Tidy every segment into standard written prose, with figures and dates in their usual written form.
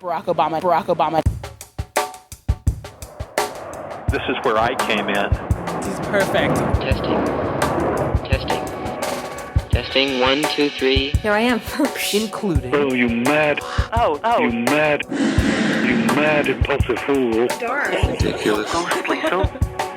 Barack Obama, Barack Obama. This is where I came in. This is perfect. Testing, 1, 2, 3. Here I am. Including. Oh, you mad. Oh. You mad, impulsive fool. Dark. Ridiculous. Ghostly, so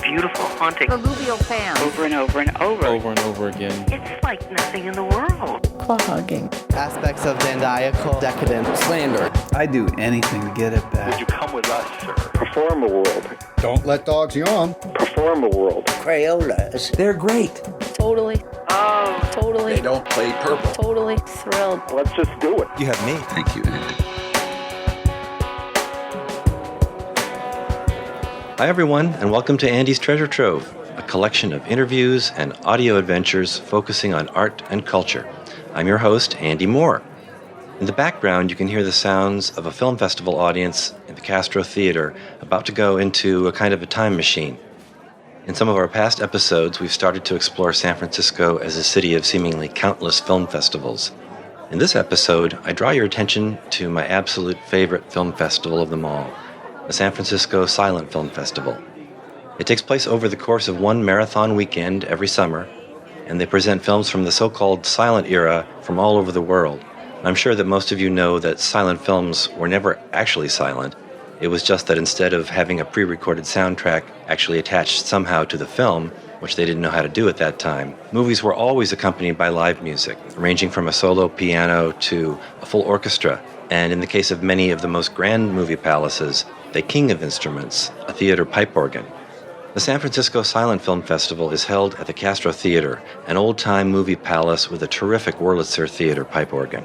beautiful, haunting. Alluvial fan. Over and over and over. Over and over again. It's like nothing in the world. Claw hugging. Aspects of dandiacal decadence. Slander. I'd do anything to get it Would back. you come with us, sir? Perform a world. Don't let dogs yawn. Perform a world. Crayolas. They're great. Totally. Oh. Totally. They don't play purple. Totally thrilled. Let's just do it. You have me. Thank you, Andy. Hi, everyone, and welcome to Andy's Treasure Trove, a collection of interviews and audio adventures focusing on art and culture. I'm your host, Andy Moore. In the background, you can hear the sounds of a film festival audience in the Castro Theater about to go into a kind of a time machine. In some of our past episodes, we've started to explore San Francisco as a city of seemingly countless film festivals. In this episode, I draw your attention to my absolute favorite film festival of them all, the San Francisco Silent Film Festival. It takes place over the course of one marathon weekend every summer, and they present films from the so-called silent era from all over the world. I'm sure that most of you know that silent films were never actually silent. It was just that instead of having a pre-recorded soundtrack actually attached somehow to the film, which they didn't know how to do at that time, movies were always accompanied by live music, ranging from a solo piano to a full orchestra, and in the case of many of the most grand movie palaces, the king of instruments, a theater pipe organ. The San Francisco Silent Film Festival is held at the Castro Theater, an old-time movie palace with a terrific Wurlitzer theater pipe organ.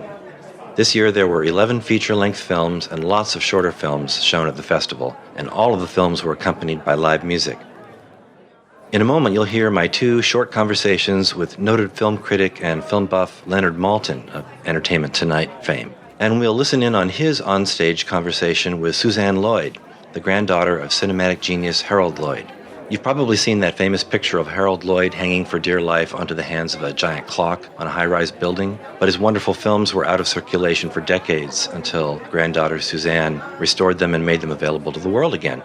This year there were 11 feature-length films and lots of shorter films shown at the festival, and all of the films were accompanied by live music. In a moment you'll hear my two short conversations with noted film critic and film buff Leonard Maltin of Entertainment Tonight fame. And we'll listen in on his onstage conversation with Suzanne Lloyd, the granddaughter of cinematic genius Harold Lloyd. You've probably seen that famous picture of Harold Lloyd hanging for dear life onto the hands of a giant clock on a high-rise building, but his wonderful films were out of circulation for decades until granddaughter Suzanne restored them and made them available to the world again.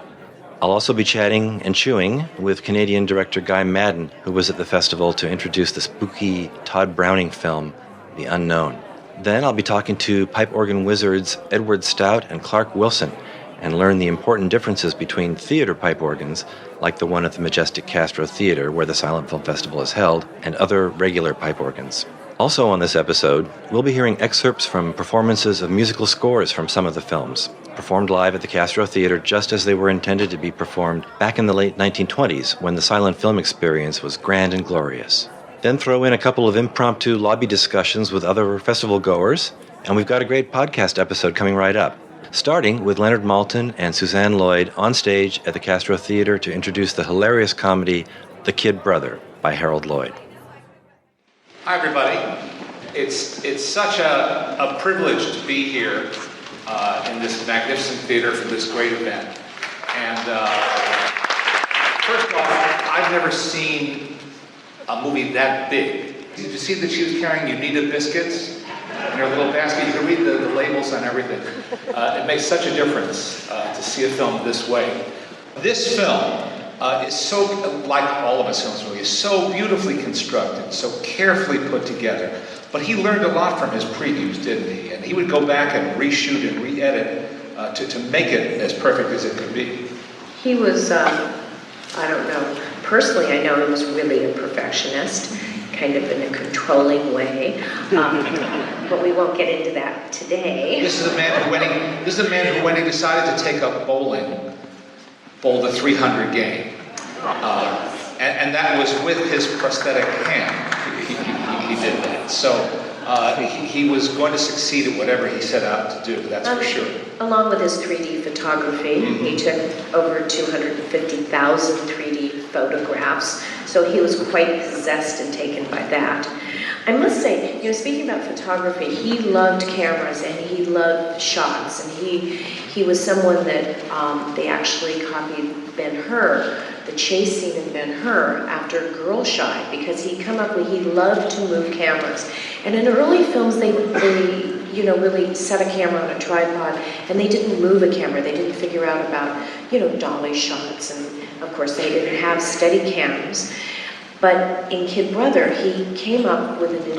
I'll also be chatting and chewing with Canadian director Guy Maddin, who was at the festival to introduce the spooky Todd Browning film, The Unknown. Then I'll be talking to pipe organ wizards Edward Stout and Clark Wilson, and learn the important differences between theater pipe organs, like the one at the majestic Castro Theater where the Silent Film Festival is held, and other regular pipe organs. Also on this episode, we'll be hearing excerpts from performances of musical scores from some of the films, performed live at the Castro Theater just as they were intended to be performed back in the late 1920s when the silent film experience was grand and glorious. Then throw in a couple of impromptu lobby discussions with other festival goers, and we've got a great podcast episode coming right up. Starting with Leonard Maltin and Suzanne Lloyd on stage at the Castro Theater to introduce the hilarious comedy The Kid Brother by Harold Lloyd. Hi, everybody. It's such a privilege to be here in this magnificent theater for this great event. And first of all, I've never seen a movie that big. Did you see that she was carrying Unita biscuits in her little basket? You can read the labels on everything. It makes such a difference to see a film this way. This film is so, like all of his films really, is so beautifully constructed, so carefully put together. But he learned a lot from his previews, didn't he? And he would go back and reshoot and re-edit to make it as perfect as it could be. He was, I don't know, personally I know he was really a perfectionist, kind of in a controlling way, but we won't get into that today. This is a man who, when he decided to take up bowling, bowled a 300 game, and that was with his prosthetic hand. He did that. So he was going to succeed at whatever he set out to do. That's for sure. Along with his 3D photography, he took over 250,000 3D photographs. So he was quite possessed and taken by that. I must say, speaking about photography, he loved cameras and he loved shots, and he was someone that they actually copied Ben-Hur, the chase scene in Ben-Hur after Girl Shy, because he loved to move cameras. And in early films, really set a camera on a tripod, and they didn't move a camera. They didn't figure out about, dolly shots, and of course they didn't have steady cams. But in Kid Brother, he came up with an...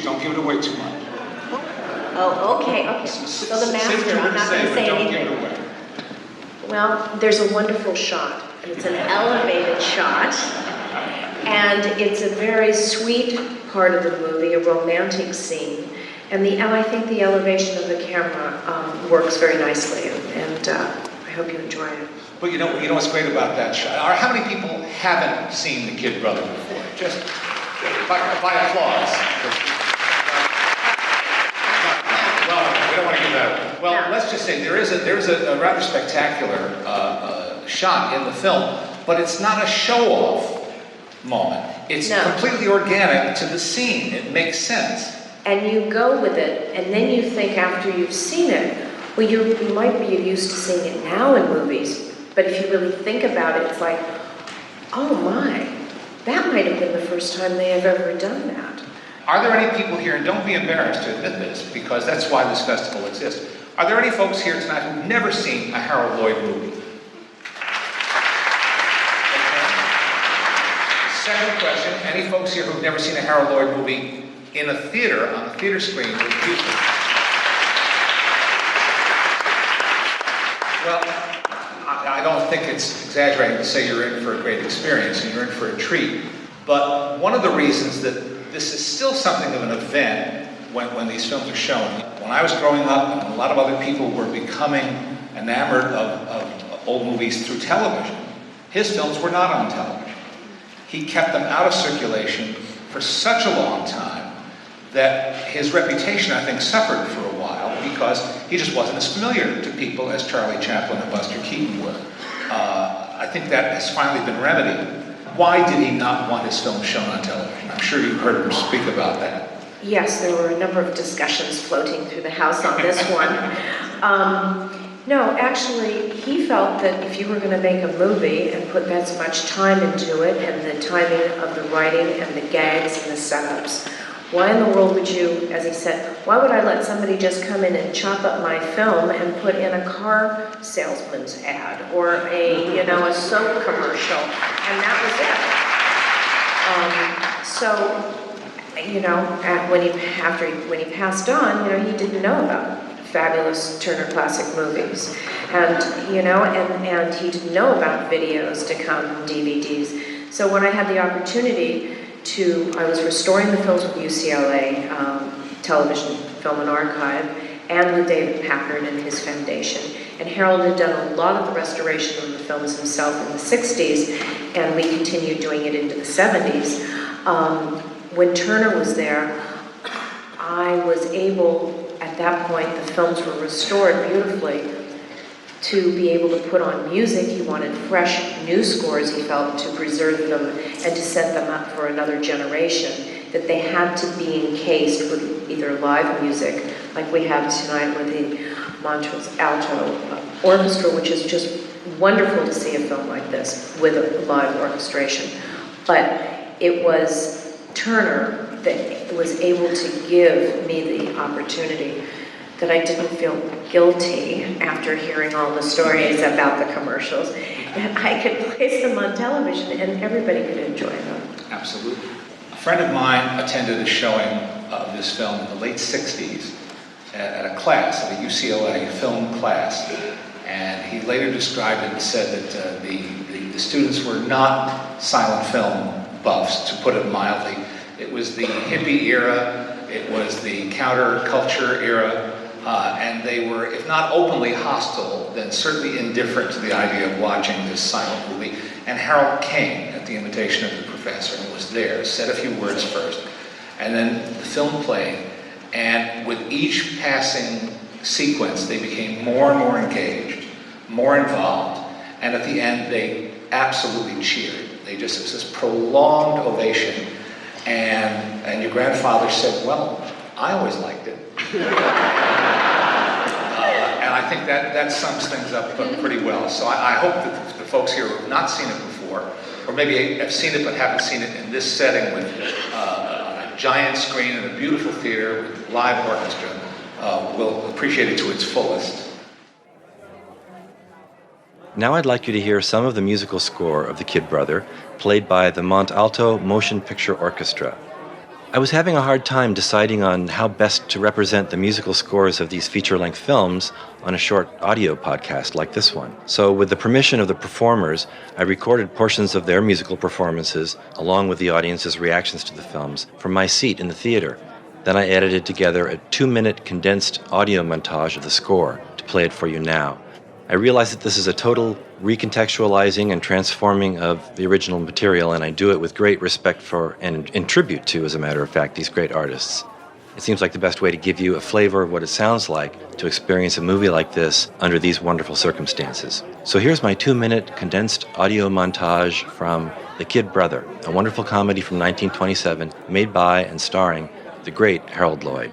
Don't give it away too much. Oh, okay. So the master, I'm not going to say don't anything. give it away. Well, there's a wonderful shot, and it's an elevated shot, and it's a very sweet part of the movie, a romantic scene, and I think the elevation of the camera works very nicely, and I hope you enjoy it. But you know what's great about that shot? Or how many people haven't seen the Kid Brother before? Just by applause. Well, we don't want to give that away. Well, let's just say there's a rather spectacular shot in the film, but it's not a show-off moment. It's completely organic to the scene. It makes sense. And you go with it, and then you think after you've seen it, well, you might be used to seeing it now in movies, but if you really think about it, it's like, oh my, that might have been the first time they have ever done that. Are there any people here, and don't be embarrassed to admit this, because that's why this festival exists, are there any folks here tonight who've never seen a Harold Lloyd movie? Okay. Second question, any folks here who've never seen a Harold Lloyd movie in a theater, on a theater screen with music? Well, I don't think it's exaggerating to say you're in for a great experience and you're in for a treat. But one of the reasons that this is still something of an event when these films are shown. When I was growing up, and a lot of other people were becoming enamored of old movies through television, his films were not on television. He kept them out of circulation for such a long time that his reputation, I think, suffered for a while because he just wasn't as familiar to people as Charlie Chaplin and Buster Keaton were. I think that has finally been remedied. Why did he not want his film shown on television? I'm sure you've heard him speak about that. Yes, there were a number of discussions floating through the house on this one. No, actually, he felt that if you were going to make a movie and put that much time into it, and the timing of the writing and the gags and the setups, why in the world would you, as he said, why would I let somebody just come in and chop up my film and put in a car salesman's ad or a soap commercial, and that was it. When he passed on, he didn't know about fabulous Turner Classic Movies, and he didn't know about videos to come, DVDs. So when I had the opportunity I was restoring the films with UCLA Television Film and Archive, and with David Packard and his foundation. And Harold had done a lot of the restoration of the films himself in the 60s, and we continued doing it into the 70s. When Turner was there, I was able, at that point, the films were restored beautifully, to be able to put on music. He wanted fresh new scores, he felt, to preserve them and to set them up for another generation, that they had to be encased with either live music, like we have tonight with the Montrose Alto Orchestra, which is just wonderful to see a film like this with a live orchestration. But it was Turner that was able to give me the opportunity, that I didn't feel guilty after hearing all the stories about the commercials, that I could place them on television and everybody could enjoy them. Absolutely. A friend of mine attended a showing of this film in the late 60s at a class, at a UCLA film class, and he later described it and said that the students were not silent film buffs, to put it mildly. It was the hippie era, it was the counterculture era, and they were, if not openly hostile, then certainly indifferent to the idea of watching this silent movie. And Harold came at the invitation of the professor and was there, said a few words first, and then the film played, and with each passing sequence, they became more and more engaged, more involved, and at the end, they absolutely cheered. It was this prolonged ovation, and your grandfather said, well, I always liked it. And I think that sums things up pretty well. So I hope that the folks here who have not seen it before, or maybe have seen it but haven't seen it in this setting with a giant screen and a beautiful theater with live orchestra, will appreciate it to its fullest. Now I'd like you to hear some of the musical score of The Kid Brother, played by the Montalto Motion Picture Orchestra. I was having a hard time deciding on how best to represent the musical scores of these feature-length films on a short audio podcast like this one. So with the permission of the performers, I recorded portions of their musical performances along with the audience's reactions to the films from my seat in the theater. Then I edited together a 2-minute condensed audio montage of the score to play it for you now. I realize that this is a total recontextualizing and transforming of the original material, and I do it with great respect for, and in tribute to, as a matter of fact, these great artists. It seems like the best way to give you a flavor of what it sounds like to experience a movie like this under these wonderful circumstances. So here's my 2-minute condensed audio montage from The Kid Brother, a wonderful comedy from 1927 made by and starring the great Harold Lloyd.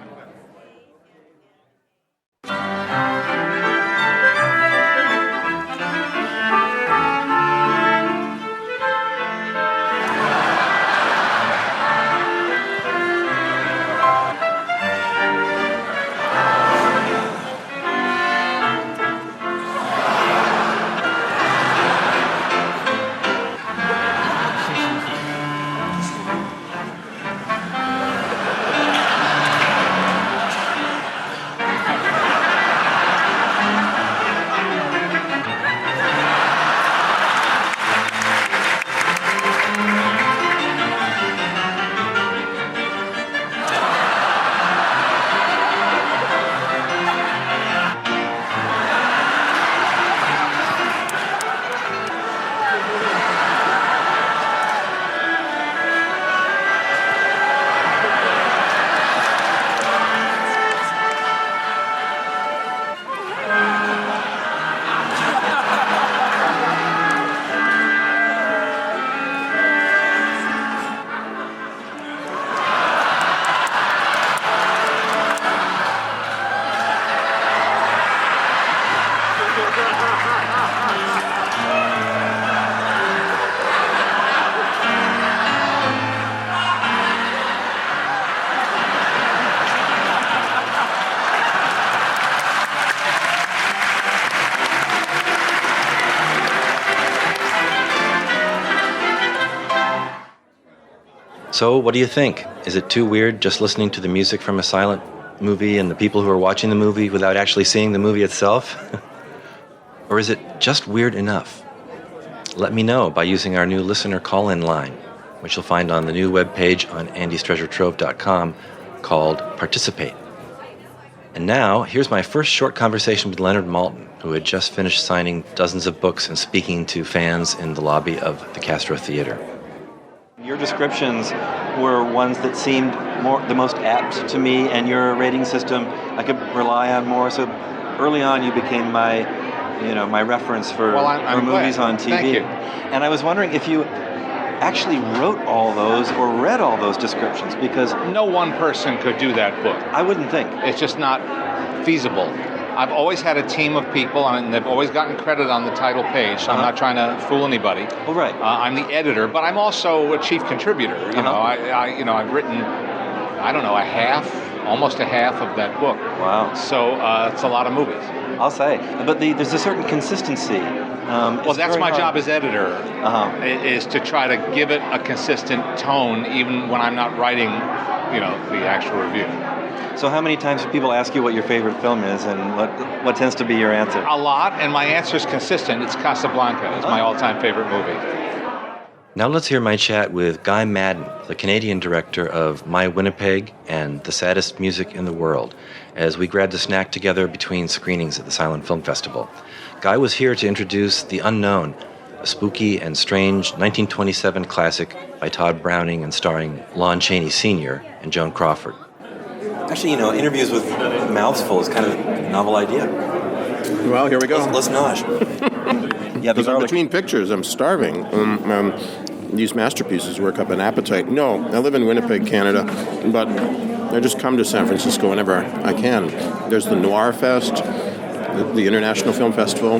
So, what do you think? Is it too weird just listening to the music from a silent movie and the people who are watching the movie without actually seeing the movie itself? Or is it just weird enough? Let me know by using our new listener call-in line, which you'll find on the new webpage on andystreasuretrove.com called Participate. And now, here's my first short conversation with Leonard Maltin, who had just finished signing dozens of books and speaking to fans in the lobby of the Castro Theater. Your descriptions were ones that seemed the most apt to me, and your rating system I could rely on more. So early on, you became my reference for movies on TV. Thank you. And I was wondering if you actually wrote all those or read all those descriptions, because no one person could do that book. I wouldn't think. It's just not feasible. I've always had a team of people, and they've always gotten credit on the title page, so I'm not trying to fool anybody. Oh, right. I'm the editor, but I'm also a chief contributor. I've written, almost a half of that book. Wow. So it's a lot of movies. I'll say. But there's a certain consistency. Well, that's my job as editor, is to try to give it a consistent tone, even when I'm not writing, the actual review. So how many times do people ask you what your favorite film is, and what tends to be your answer? A lot, and my answer is consistent. It's Casablanca. It's my all-time favorite movie. Now let's hear my chat with Guy Maddin, the Canadian director of My Winnipeg and The Saddest Music in the World, as we grabbed a snack together between screenings at the Silent Film Festival. Guy was here to introduce The Unknown, a spooky and strange 1927 classic by Todd Browning and starring Lon Chaney Sr. and Joan Crawford. Actually, interviews with mouths full is kind of a novel idea. Well, here we go. Let's nosh. Yeah, because I'm between pictures. I'm starving. These masterpieces work up an appetite. No, I live in Winnipeg, Canada, but I just come to San Francisco whenever I can. There's the Noir Fest, the International Film Festival,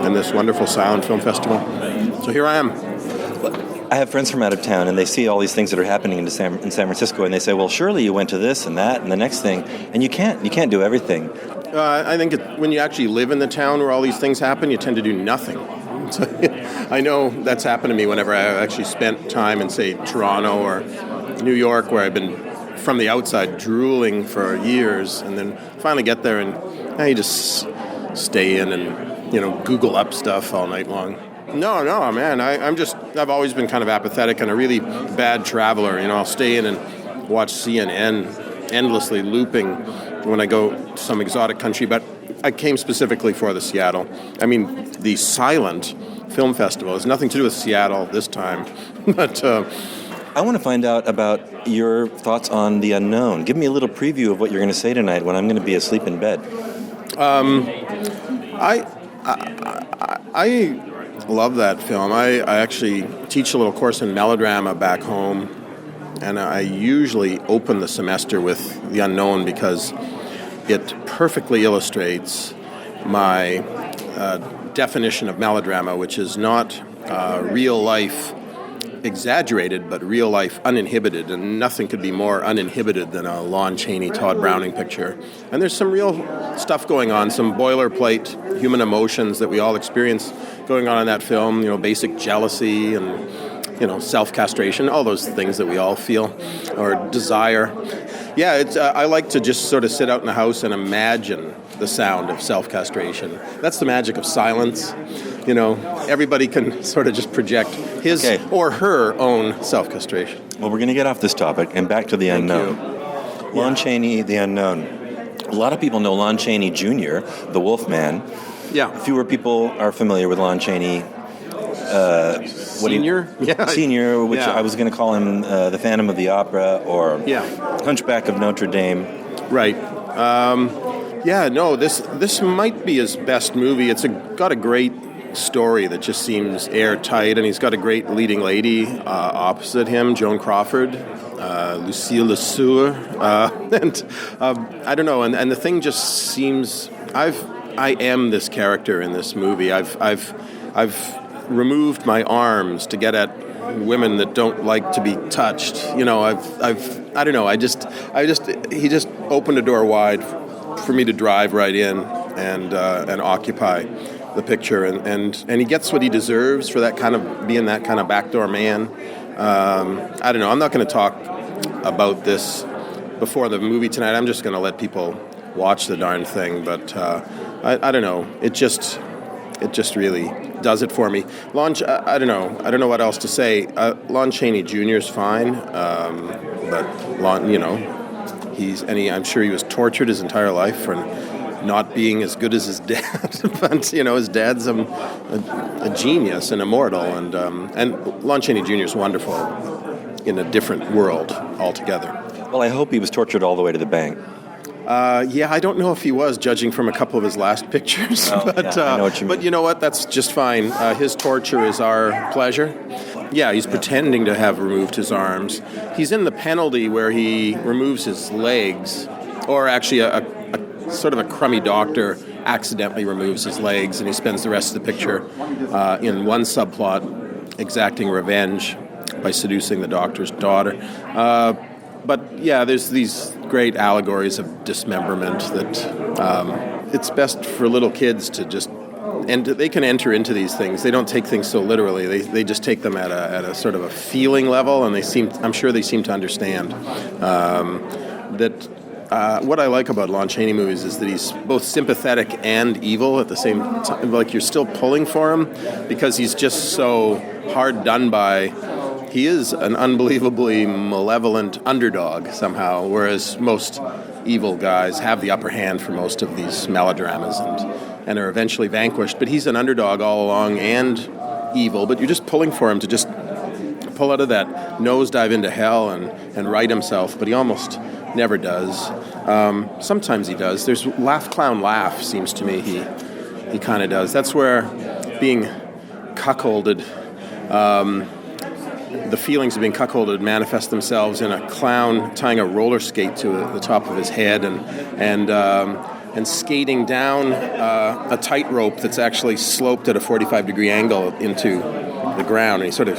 and this wonderful Silent Film Festival. So here I am. I have friends from out of town, and they see all these things that are happening in San Francisco, and they say, well, surely you went to this and that and the next thing, and you can't do everything. I think when you actually live in the town where all these things happen, you tend to do nothing. So, I know that's happened to me whenever I actually spent time in, say, Toronto or New York, where I've been from the outside drooling for years, and then finally get there and you just stay in and, Google up stuff all night long. No, man, I've always been kind of apathetic and a really bad traveler. I'll stay in and watch CNN endlessly looping when I go to some exotic country, but I came specifically for the Seattle. I mean, the Silent Film Festival has nothing to do with Seattle this time, but... I want to find out about your thoughts on The Unknown. Give me a little preview of what you're going to say tonight when I'm going to be asleep in bed. I love that film. I actually teach a little course in melodrama back home, and I usually open the semester with The Unknown because it perfectly illustrates my definition of melodrama, which is not real life exaggerated, but real life uninhibited, and nothing could be more uninhibited than a Lon Chaney, Todd Browning picture. And there's some real stuff going on, some boilerplate human emotions that we all experience going on in that film, basic jealousy and, self-castration, all those things that we all feel or desire. Yeah, I like to just sort of sit out in the house and imagine the sound of self-castration. That's the magic of silence. Everybody can sort of just project his or her own self-castration. Well, we're going to get off this topic and back to The Unknown. Lon Chaney, The Unknown. A lot of people know Lon Chaney Jr., the Wolfman. Yeah. Fewer people are familiar with Lon Chaney. Senior? Senior, which I was going to call him the Phantom of the Opera or Hunchback of Notre Dame. Right. This might be his best movie. It's got a great story that just seems airtight, and he's got a great leading lady opposite him, Joan Crawford, Lucille Lesueur, and I don't know. And the thing just seems I am this character in this movie. I've removed my arms to get at women that don't like to be touched. I don't know. He just opened a door wide for me to drive right in and occupy the picture, and he gets what he deserves for that kind of being that kind of backdoor man. I don't know. I'm not going to talk about this before the movie tonight. I'm just going to let people watch the darn thing. But I don't know. It just really does it for me. I don't know. I don't know what else to say. Lon Chaney Jr. is fine, but Lon, I'm sure he was tortured his entire life for not being as good as his dad. But his dad's a genius, an immortal, and Lon Chaney Jr. is wonderful in a different world altogether. Well, I hope he was tortured all the way to the bank. I don't know if he was, judging from a couple of his last pictures. I know what you mean. But you know what? That's just fine. His torture is our pleasure. Yeah, he's pretending to have removed his arms. He's in the penalty where he removes his legs, or actually a sort of a crummy doctor accidentally removes his legs, and he spends the rest of the picture in one subplot exacting revenge by seducing the doctor's daughter. But yeah, there's these great allegories of dismemberment that it's best for little kids to just, and they can enter into these things. They don't take things so literally. They just take them at a sort of a feeling level, and I'm sure they seem to understand that. What I like about Lon Chaney movies is that he's both sympathetic and evil at the same time. Like, you're still pulling for him because he's just so hard done by. He is an unbelievably malevolent underdog somehow, whereas most evil guys have the upper hand for most of these melodramas and are eventually vanquished. But he's an underdog all along and evil, but you're just pulling for him to just pull out of that nosedive into hell and right himself, but he almost never does. Sometimes he does. There's Laugh Clown Laugh, seems to me he kind of does. That's where being cuckolded, the feelings of being cuckolded manifest themselves in a clown tying a roller skate to the top of his head and skating down a tightrope that's actually sloped at a 45-degree angle into the ground, and he sort of,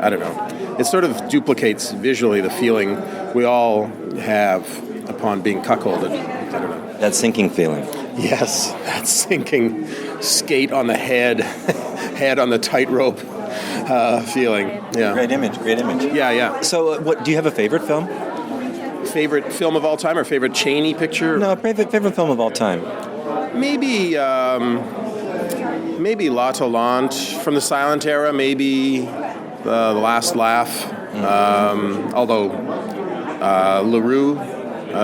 I don't know. It sort of duplicates visually the feeling we all have upon being cuckolded. I don't know. That sinking feeling. Yes, that sinking, skate on the head, head on the tightrope feeling. Yeah. Great image. Yeah. So, what do you have a favorite film? Favorite film of all time or favorite Chaney picture? No, favorite film of all time. Maybe La Talente from the silent era. Maybe The Last Laugh. Although LaRue,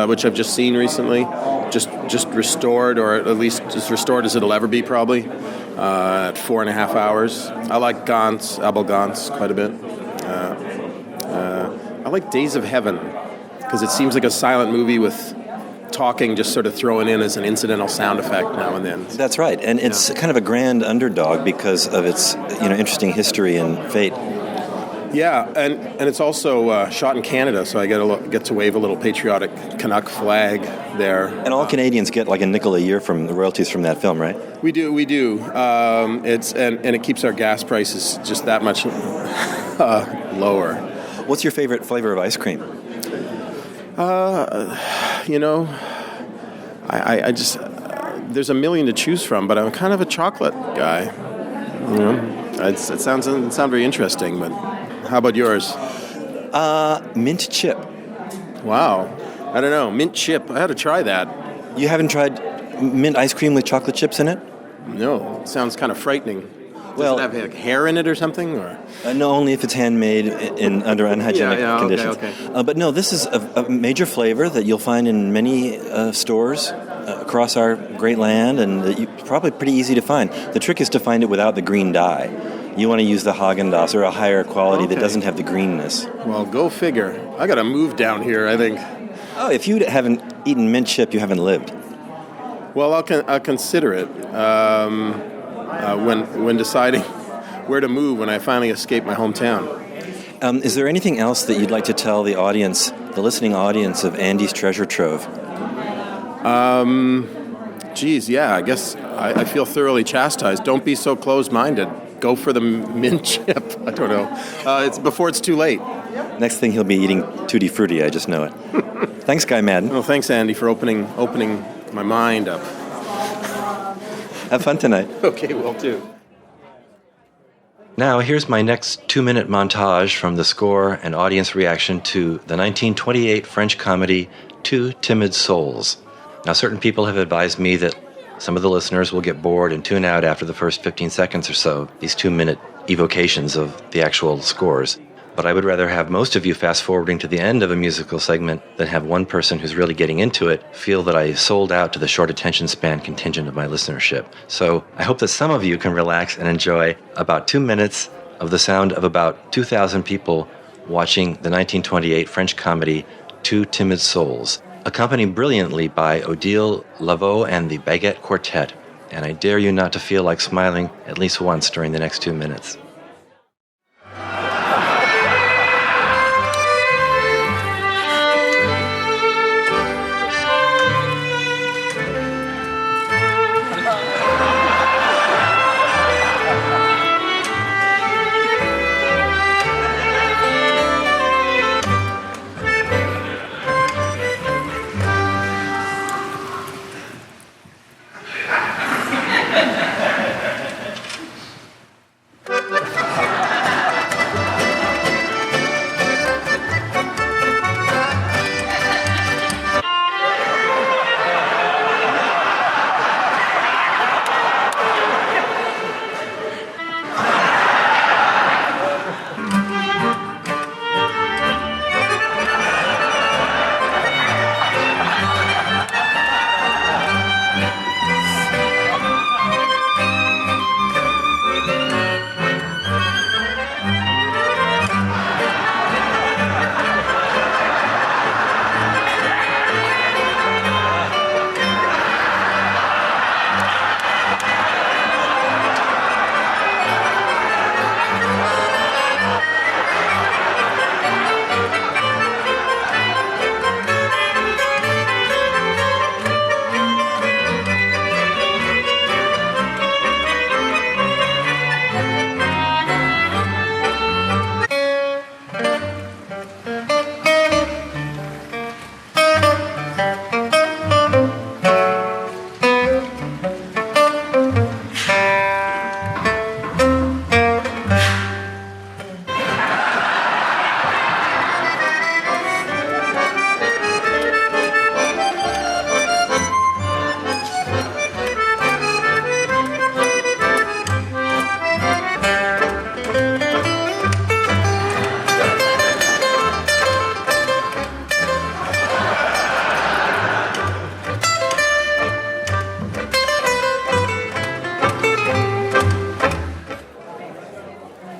which I've just seen recently, just restored, or at least as restored as it'll ever be, probably at 4.5 hours. I like Abel Gance quite a bit. I like Days of Heaven, because it seems like a silent movie with talking just sort of thrown in as an incidental sound effect now and then. That's right, and it's kind of a grand underdog because of its interesting history and fate. Yeah, and it's also shot in Canada, so I get to wave a little patriotic Canuck flag there. And all Canadians get like a nickel a year from the royalties from that film, right? We do. It's and it keeps our gas prices just that much lower. What's your favorite flavor of ice cream? I just there's a million to choose from, but I'm kind of a chocolate guy. It sounds very interesting, but how about yours? Mint chip. Wow, I don't know, mint chip. I had to try that. You haven't tried mint ice cream with chocolate chips in it? No, it sounds kind of frightening. Does it have like hair in it or something? Or no, only if it's handmade under unhygienic conditions. Okay. But no, this is a major flavor that you'll find in many stores across our great land, and probably pretty easy to find. The trick is to find it without the green dye. You want to use the Haagen-Dazs or a higher quality that doesn't have the greenness. Well, go figure. I got to move down here, I think. Oh, if you haven't eaten mint chip, you haven't lived. Well, I'll consider it. When deciding where to move when I finally escape my hometown. Is there anything else that you'd like to tell the audience, the listening audience of Andy's Treasure Trove? I guess I feel thoroughly chastised. Don't be so closed-minded. Go for the mint chip. I don't know. It's before it's too late. Next thing he'll be eating Tutti Frutti, I just know it. Thanks, Guy Maddin. Well, thanks, Andy, for opening my mind up. Have fun tonight. Okay, will do. Now, here's my next 2-minute montage from the score and audience reaction to the 1928 French comedy Two Timid Souls. Now, certain people have advised me that some of the listeners will get bored and tune out after the first 15 seconds or so, these 2-minute evocations of the actual scores. But I would rather have most of you fast-forwarding to the end of a musical segment than have one person who's really getting into it feel that I sold out to the short attention span contingent of my listenership. So I hope that some of you can relax and enjoy about 2 minutes of the sound of about 2,000 people watching the 1928 French comedy Two Timid Souls, accompanied brilliantly by Odile Laveau and the Baguette Quartet. And I dare you not to feel like smiling at least once during the next 2 minutes.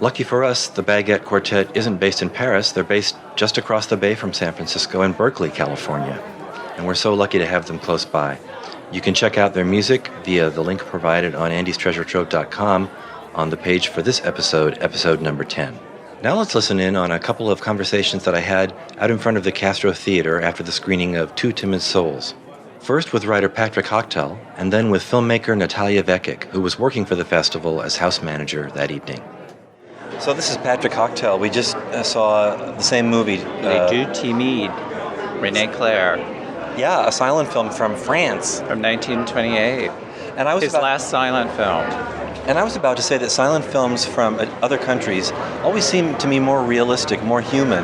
Lucky for us, the Baguette Quartet isn't based in Paris. They're based just across the bay from San Francisco in Berkeley, California. And we're so lucky to have them close by. You can check out their music via the link provided on andystreasuretrove.com on the page for this episode number 10. Now let's listen in on a couple of conversations that I had out in front of the Castro Theater after the screening of Two Timid Souls. First with writer Patrick Hochtel, and then with filmmaker Natalia Vekic, who was working for the festival as house manager that evening. So this is Patrick Hochtel. We just saw the same movie. Les Deux Timides, René Clair. Yeah, a silent film from France. From 1928. And I was his last silent film. And I was about to say that silent films from other countries always seem to me more realistic, more human.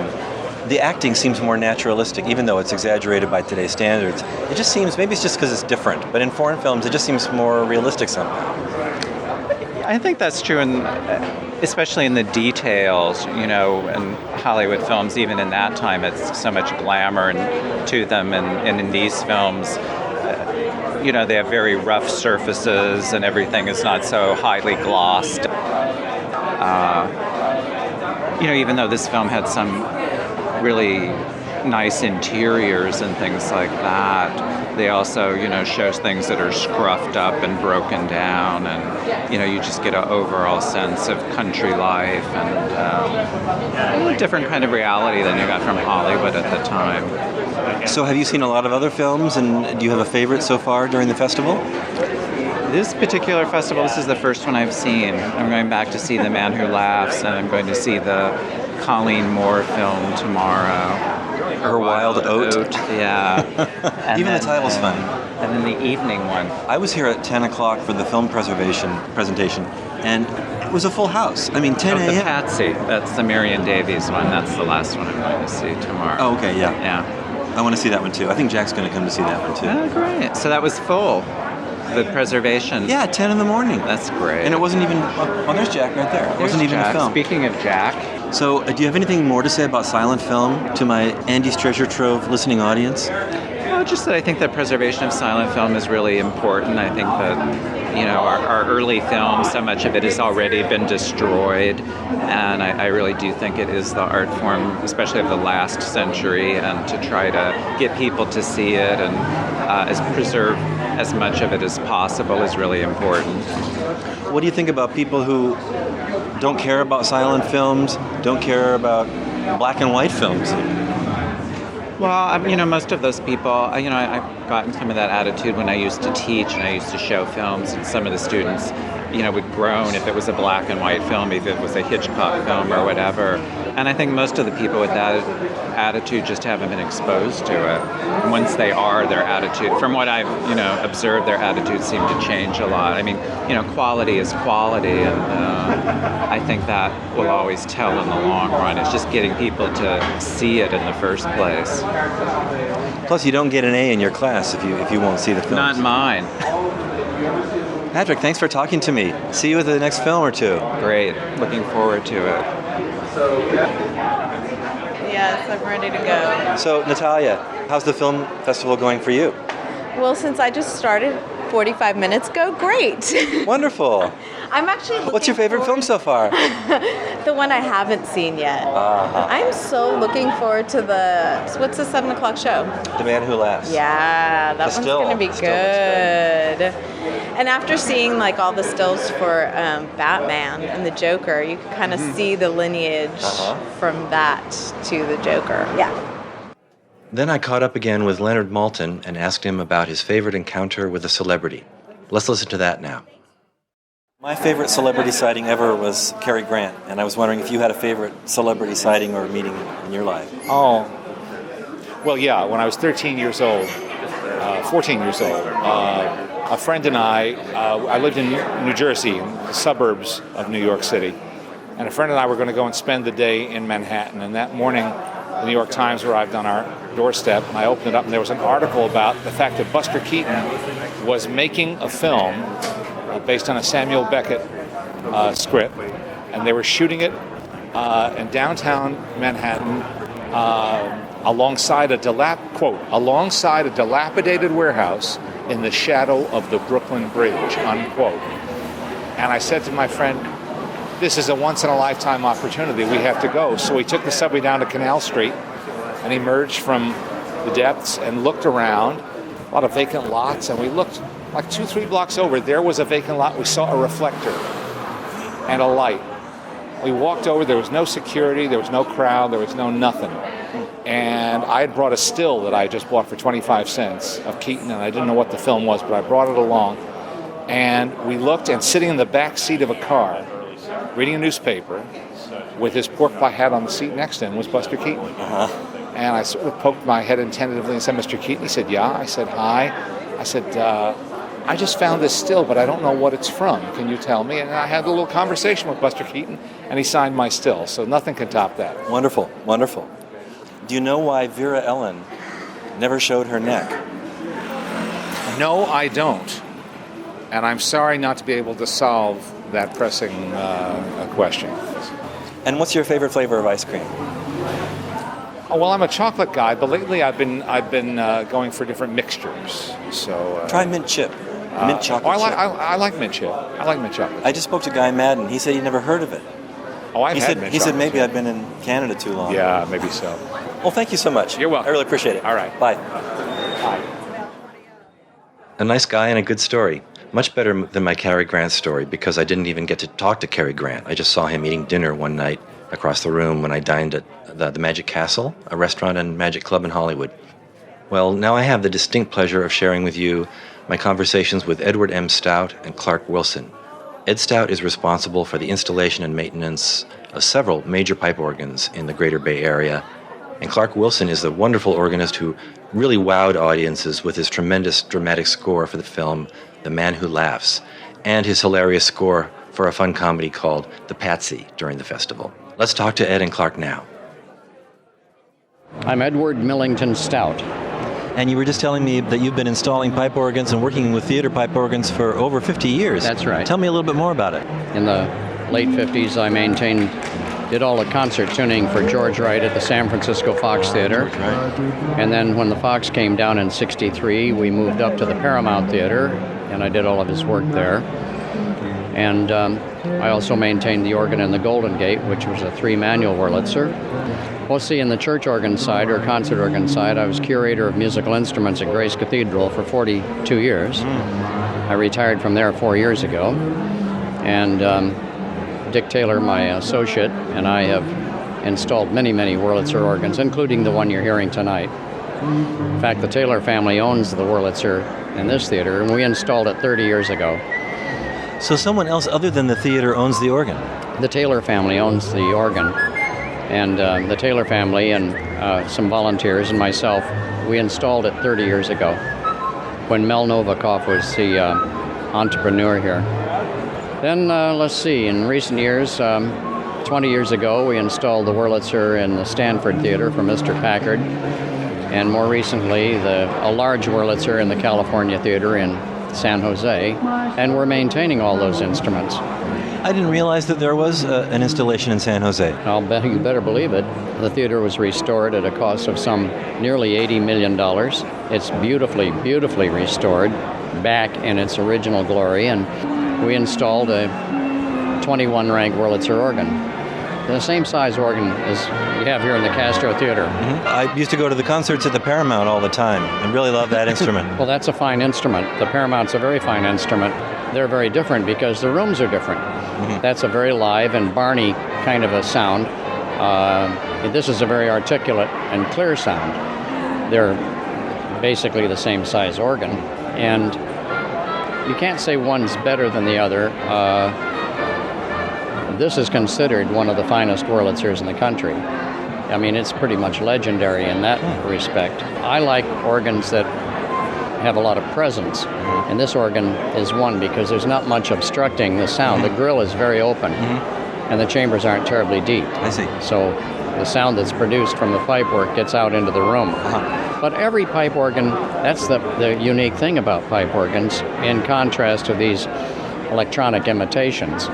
The acting seems more naturalistic, even though it's exaggerated by today's standards. It just seems, maybe it's just because it's different, but in foreign films it just seems more realistic somehow. I think that's true, especially in the details, in Hollywood films, even in that time, it's so much glamour to them, and in these films, they have very rough surfaces and everything is not so highly glossed. Even though this film had some really nice interiors and things like that, they also, shows things that are scruffed up and broken down, and, you just get an overall sense of country life and a different kind of reality than you got from Hollywood at the time. So have you seen a lot of other films, and do you have a favorite so far during the festival? This particular festival, this is the first one I've seen. I'm going back to see The Man Who Laughs, and I'm going to see the Colleen Moore film tomorrow. Her Wild Oat? Yeah. Even the title's funny. And then the evening one. I was here at 10 o'clock for the film presentation, and it was a full house. I mean, 10 a.m. The Patsy. That's the Marion Davies one. That's the last one I'm going to see tomorrow. Oh, okay, yeah. Yeah. I want to see that one too. I think Jack's going to come to see that one too. Oh, great. So that was full. The preservation. Yeah, 10 in the morning. That's great. And it wasn't even... Oh, there's Jack right there. It wasn't even Jack. a film. Speaking of Jack. So, do you have anything more to say about silent film to my Andy's Treasure Trove listening audience? No, just that I think that preservation of silent film is really important. I think that, our early film, so much of it has already been destroyed. And I really do think it is the art form, especially of the last century, and to try to get people to see it and preserve as much of it as possible is really important. What do you think about people who don't care about silent films, don't care about black and white films? Well, most of those people, I've gotten some of that attitude when I used to teach and I used to show films, and some of the students, would groan if it was a black and white film, if it was a Hitchcock film or whatever. And I think most of the people with that attitude just haven't been exposed to it. And once they are, their attitude, from what I've, observed, their attitudes seem to change a lot. I mean, quality is quality, and I think that will always tell in the long run. It's just getting people to see it in the first place. Plus, you don't get an A in your class if you won't see the film. Not mine. Patrick, thanks for talking to me. See you at the next film or two. Great. Looking forward to it. Yes, I'm ready to go. So, Natalia, how's the film festival going for you? Well, since I just started 45 minutes ago, great. Wonderful. I'm actually What's your favorite film so far? The one I haven't seen yet. I'm so looking forward to what's the 7 o'clock show? The Man Who Laughs. Yeah, that one's going to be good. And after seeing all the stills for Batman and the Joker, you can kind of see the lineage from that to the Joker. Yeah. Then I caught up again with Leonard Maltin and asked him about his favorite encounter with a celebrity. Let's listen to that now. My favorite celebrity sighting ever was Cary Grant, and I was wondering if you had a favorite celebrity sighting or meeting in your life. Oh, well, yeah. When I was 14 years old, a friend and I lived in New Jersey, in the suburbs of New York City, and a friend and I were going to go and spend the day in Manhattan. And that morning, the New York Times arrived on our doorstep, and I opened it up, and there was an article about the fact that Buster Keaton was making a film based on a Samuel Beckett script, and they were shooting it in downtown Manhattan alongside a dilapidated warehouse in the shadow of the Brooklyn Bridge, unquote. And I said to my friend, this is a once-in-a-lifetime opportunity. We have to go. So we took the subway down to Canal Street and emerged from the depths and looked around. A lot of vacant lots, and we looked like 2-3 blocks over. There was a vacant lot. We saw a reflector and a light. We walked over. There was no security. There was no crowd. There was no nothing. And I had brought a still that I had just bought for 25 cents of Keaton, and I didn't know what the film was, but I brought it along. And we looked, and sitting in the back seat of a car, reading a newspaper, with his pork pie hat on the seat next to him, was Buster Keaton. And I sort of poked my head in tentatively and said, "Mr. Keaton?" He said, "Yeah." I said, "Hi." I said, "I just found this still, but I don't know what it's from. Can you tell me?" And I had a little conversation with Buster Keaton, and he signed my still. So nothing can top that. Wonderful, wonderful. Do you know why Vera Ellen never showed her neck? No, I don't. And I'm sorry not to be able to solve that pressing question. And what's your favorite flavor of ice cream? Oh, well, I'm a chocolate guy, but lately I've been going for different mixtures. So try mint chip, mint chocolate. I like mint chip. I like mint chocolate. I just spoke to Guy Maddin. He said he'd never heard of it. Oh, I've had mint chocolate. He said maybe I've been in Canada too long. Yeah, maybe so. Well, thank you so much. You're welcome. I really appreciate it. All right. Bye. Bye. A nice guy and a good story. Much better than my Cary Grant story, because I didn't even get to talk to Cary Grant. I just saw him eating dinner one night across the room when I dined at the Magic Castle, a restaurant and magic club in Hollywood. Well, now I have the distinct pleasure of sharing with you my conversations with Edward M. Stout and Clark Wilson. Ed Stout is responsible for the installation and maintenance of several major pipe organs in the Greater Bay Area, and Clark Wilson is the wonderful organist who really wowed audiences with his tremendous dramatic score for the film The Man Who Laughs, and his hilarious score for a fun comedy called The Patsy during the festival. Let's talk to Ed and Clark now. I'm Edward Millington Stout. And you were just telling me that you've been installing pipe organs and working with theater pipe organs for over 50 years. That's right. Tell me a little bit more about it. In the late 50s, I did all the concert tuning for George Wright at the San Francisco Fox Theater. And then when the Fox came down in '63, we moved up to the Paramount Theater, and I did all of his work there. And I also maintained the organ in the Golden Gate, which was a 3-manual Wurlitzer. Well, see, in the church organ side or concert organ side, I was curator of musical instruments at Grace Cathedral for 42 years. I retired from there 4 years ago. And Dick Taylor, my associate, and I have installed many, many Wurlitzer organs, including the one you're hearing tonight. In fact, the Taylor family owns the Wurlitzer in this theater, and we installed it 30 years ago. So someone else other than the theater owns the organ? The Taylor family owns the organ. And the Taylor family and some volunteers and myself, we installed it 30 years ago when Mel Novikov was the entrepreneur here. Then, let's see, in recent years, 20 years ago, we installed the Wurlitzer in the Stanford Theater for Mr. Packard. And more recently, a large Wurlitzer in the California Theater in San Jose. And we're maintaining all those instruments. I didn't realize that there was an installation in San Jose. I'll bet you better believe it. The theater was restored at a cost of some nearly $80 million. It's beautifully, beautifully restored, back in its original glory, and we installed a 21-rank Wurlitzer organ. The same size organ as you have here in the Castro Theater. Mm-hmm. I used to go to the concerts at the Paramount all the time and really love that instrument. Well, that's a fine instrument. The Paramount's a very fine instrument. They're very different because the rooms are different. Mm-hmm. That's a very live and barny kind of a sound. This is a very articulate and clear sound. They're basically the same size organ. And you can't say one's better than the other. This is considered one of the finest Wurlitzers in the country. I mean, it's pretty much legendary in that respect. I like organs that have a lot of presence, and this organ is one because there's not much obstructing the sound. The grill is very open, and the chambers aren't terribly deep. I see. So the sound that's produced from the pipe work gets out into the room. But every pipe organ, that's the unique thing about pipe organs, in contrast to these electronic imitations.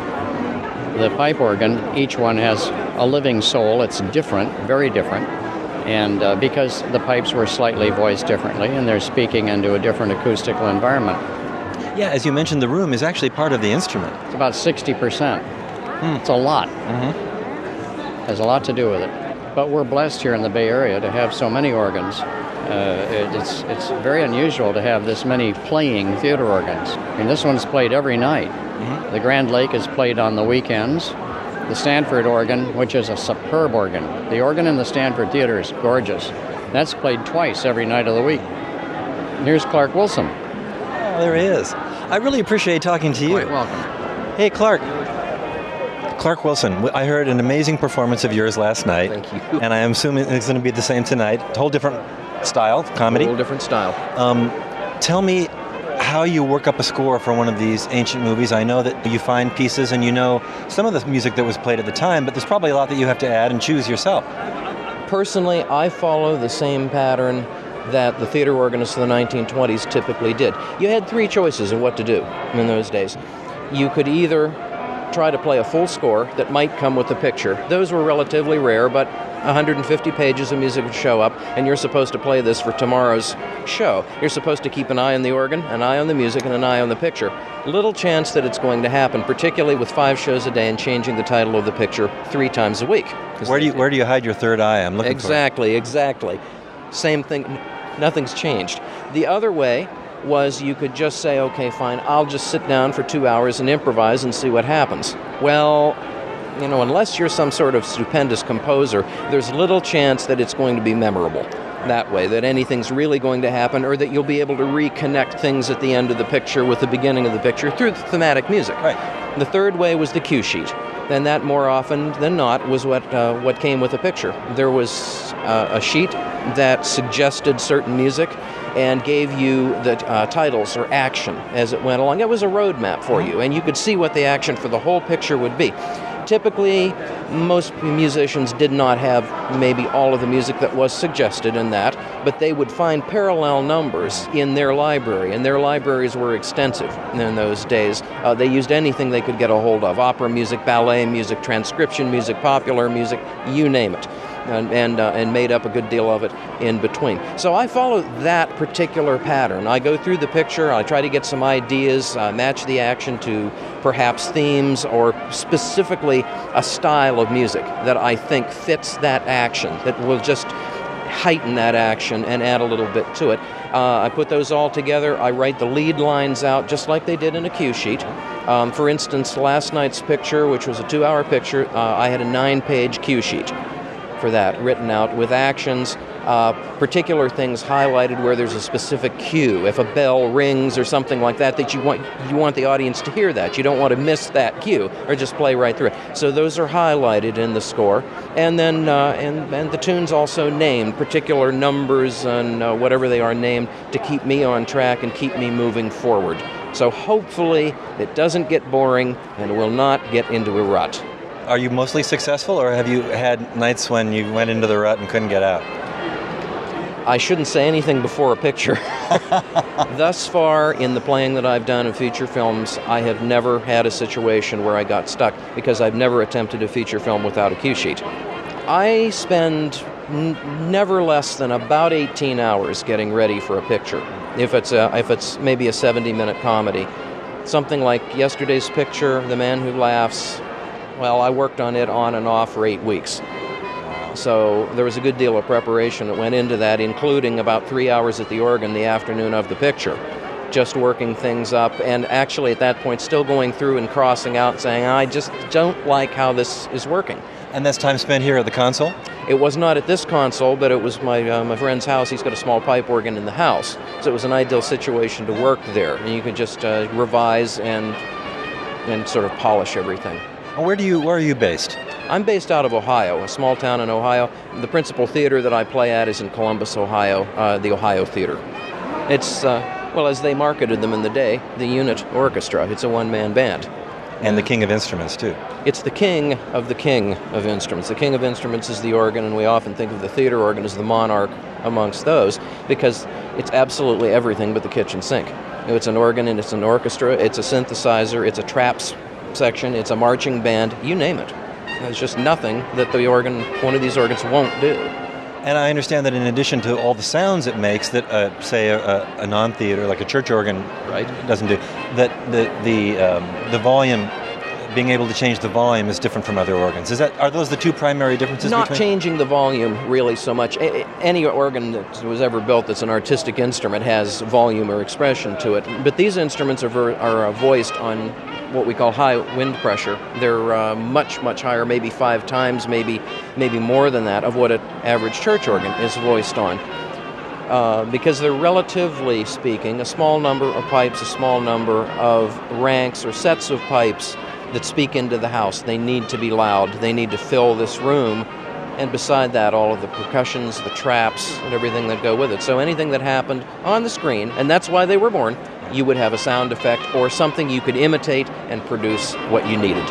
The pipe organ, each one has a living soul. It's different, very different. And because the pipes were slightly voiced differently, and they're speaking into a different acoustical environment. Yeah, as you mentioned, the room is actually part of the instrument. It's about 60%. It's a lot. Has a lot to do with it. But we're blessed here in the Bay Area to have so many organs. It's very unusual to have this many playing theater organs. I mean, this one's played every night. The Grand Lake is played on the weekends. The Stanford organ, which is a superb organ. The organ in the Stanford Theater is gorgeous. That's played twice every night of the week. Here's Clark Wilson. Oh, there he is. I really appreciate talking to you. Quite welcome. Hey, Clark. Clark Wilson, I heard an amazing performance of yours last night. Thank you. And I am assuming it's going to be the same tonight. A whole different style, comedy. A whole different style. Tell me how you work up a score for one of these ancient movies. I know that you find pieces and you know some of the music that was played at the time, but there's probably a lot that you have to add and choose yourself. Personally, I follow the same pattern that the theater organists of the 1920s typically did. You had three choices of what to do in those days. You could either try to play a full score that might come with the picture. Those were relatively rare, but 150 pages of music would show up, and you're supposed to play this for tomorrow's show. You're supposed to keep an eye on the organ, an eye on the music, and an eye on the picture. Little chance that it's going to happen, particularly with 5 shows a day and changing the title of the picture 3 times a week. Where do you hide your third eye? I'm looking for it. Exactly. Same thing. Nothing's changed. The other way was you could just say, okay, fine, I'll just sit down for 2 hours and improvise and see what happens. Well, unless you're some sort of stupendous composer, there's little chance that it's going to be memorable that way, that anything's really going to happen, or that you'll be able to reconnect things at the end of the picture with the beginning of the picture through the thematic music. Right. The third way was the cue sheet. And that more often than not was what came with the picture. There was a sheet that suggested certain music and gave you the titles or action as it went along. It was a roadmap for you, and you could see what the action for the whole picture would be. Typically, most musicians did not have maybe all of the music that was suggested in that, but they would find parallel numbers in their library, and their libraries were extensive in those days. They used anything they could get a hold of: opera music, ballet music, transcription music, popular music, you name it. And made up a good deal of it in between. So I follow that particular pattern. I go through the picture, I try to get some ideas, match the action to perhaps themes or specifically a style of music that I think fits that action, that will just heighten that action and add a little bit to it. I put those all together. I write the lead lines out just like they did in a cue sheet. For instance, last night's picture, which was a 2-hour picture, I had a 9-page cue sheet for that, written out with actions, particular things highlighted where there's a specific cue. If a bell rings or something like that, you want the audience to hear that. You don't want to miss that cue or just play right through it. So those are highlighted in the score, and then and the tunes also named, particular numbers and whatever they are named to keep me on track and keep me moving forward. So hopefully it doesn't get boring and will not get into a rut. Are you mostly successful, or have you had nights when you went into the rut and couldn't get out? I shouldn't say anything before a picture. Thus far, in the playing that I've done in feature films, I have never had a situation where I got stuck, because I've never attempted a feature film without a cue sheet. I spend never less than about 18 hours getting ready for a picture, if it's maybe a 70-minute comedy. Something like yesterday's picture, The Man Who Laughs, well, I worked on it on and off for 8 weeks. So there was a good deal of preparation that went into that, including about 3 hours at the organ the afternoon of the picture, just working things up, and actually at that point still going through and crossing out, saying, I just don't like how this is working. And that's time spent here at the console? It was not at this console, but it was my friend's house. He's got a small pipe organ in the house, so it was an ideal situation to work there. And you could just revise and sort of polish everything. Where are you based? I'm based out of Ohio, a small town in Ohio. The principal theater that I play at is in Columbus, Ohio, the Ohio Theater. It's, as they marketed them in the day, the Unit Orchestra. It's a one-man band. And the king of instruments, too. It's the king of instruments. The king of instruments is the organ, and we often think of the theater organ as the monarch amongst those, because it's absolutely everything but the kitchen sink. It's an organ, and it's an orchestra, it's a synthesizer, it's a traps section, it's a marching band, you name it. There's just nothing that one of these organs won't do. And I understand that in addition to all the sounds it makes that, say, a non-theater, like a church organ, right, doesn't do, that the volume being able to change the volume is different from other organs. Are those the two primary differences? Not changing the volume really so much. Any organ that was ever built that's an artistic instrument has volume or expression to it. But these instruments are voiced on what we call high wind pressure. They're much, much higher, maybe 5 times, maybe more than that, of what an average church organ is voiced on. Because they're, relatively speaking, a small number of pipes, a small number of ranks or sets of pipes that speak into the house. They need to be loud. They need to fill this room. And beside that, all of the percussions, the traps, and everything that go with it. So anything that happened on the screen, and that's why they were born, you would have a sound effect or something you could imitate and produce what you needed.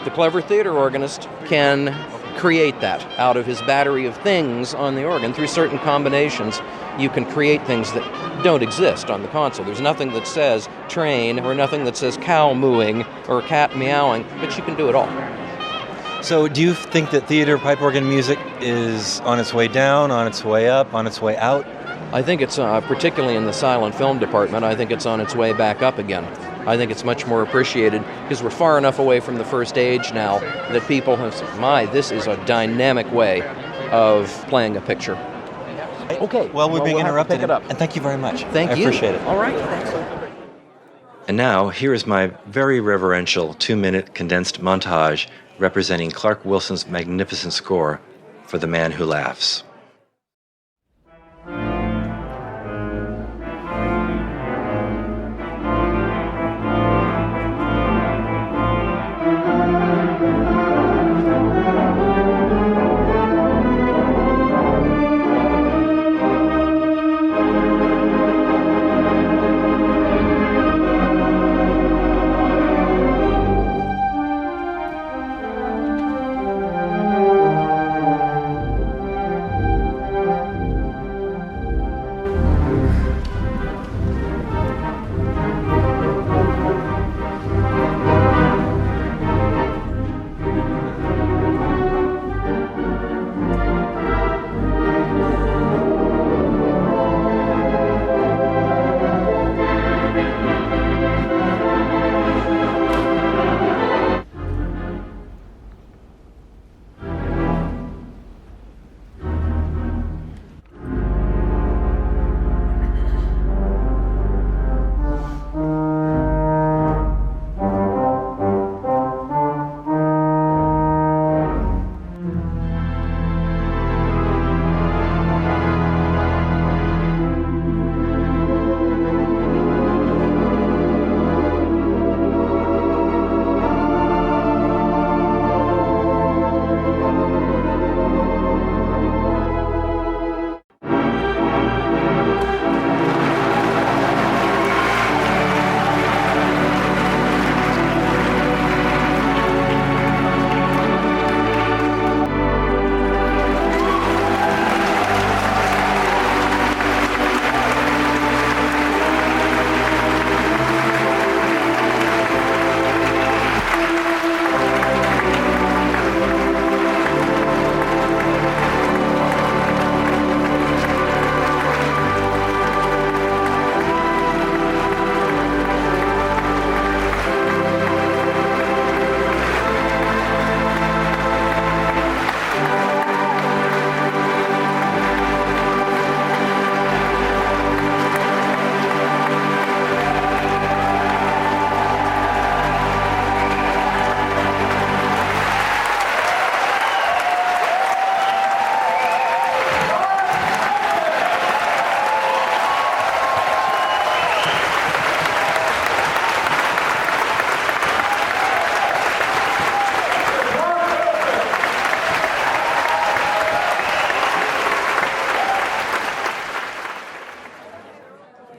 The clever theater organist can create that out of his battery of things on the organ. Through certain combinations, you can create things that don't exist on the console. There's nothing that says train or nothing that says cow mooing or cat meowing, but you can do it all. So do you think that theater pipe organ music is on its way down, on its way up, on its way out? I think it's, particularly in the silent film department, I think it's on its way back up again. I think it's much more appreciated because we're far enough away from the first age now that people have said, this is a dynamic way of playing a picture. Okay. Well, we're being interrupted. Pick it up. And thank you very much. Thank you. I appreciate it. All right. Thanks. And now, here is my very reverential 2-minute condensed montage representing Clark Wilson's magnificent score for The Man Who Laughs.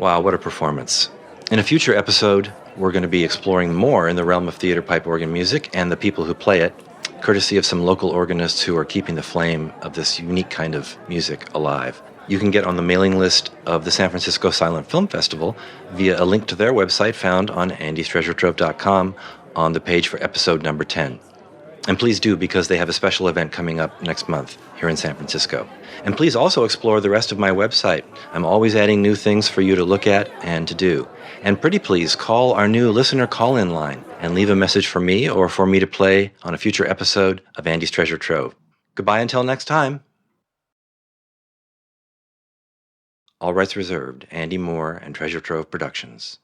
Wow, what a performance. In a future episode, we're going to be exploring more in the realm of theater pipe organ music and the people who play it, courtesy of some local organists who are keeping the flame of this unique kind of music alive. You can get on the mailing list of the San Francisco Silent Film Festival via a link to their website found on andystreasuretrove.com on the page for episode number 10. And please do, because they have a special event coming up next month here in San Francisco. And please also explore the rest of my website. I'm always adding new things for you to look at and to do. And pretty please call our new listener call-in line and leave a message for me or for me to play on a future episode of Andy's Treasure Trove. Goodbye until next time. All rights reserved. Andy Moore and Treasure Trove Productions.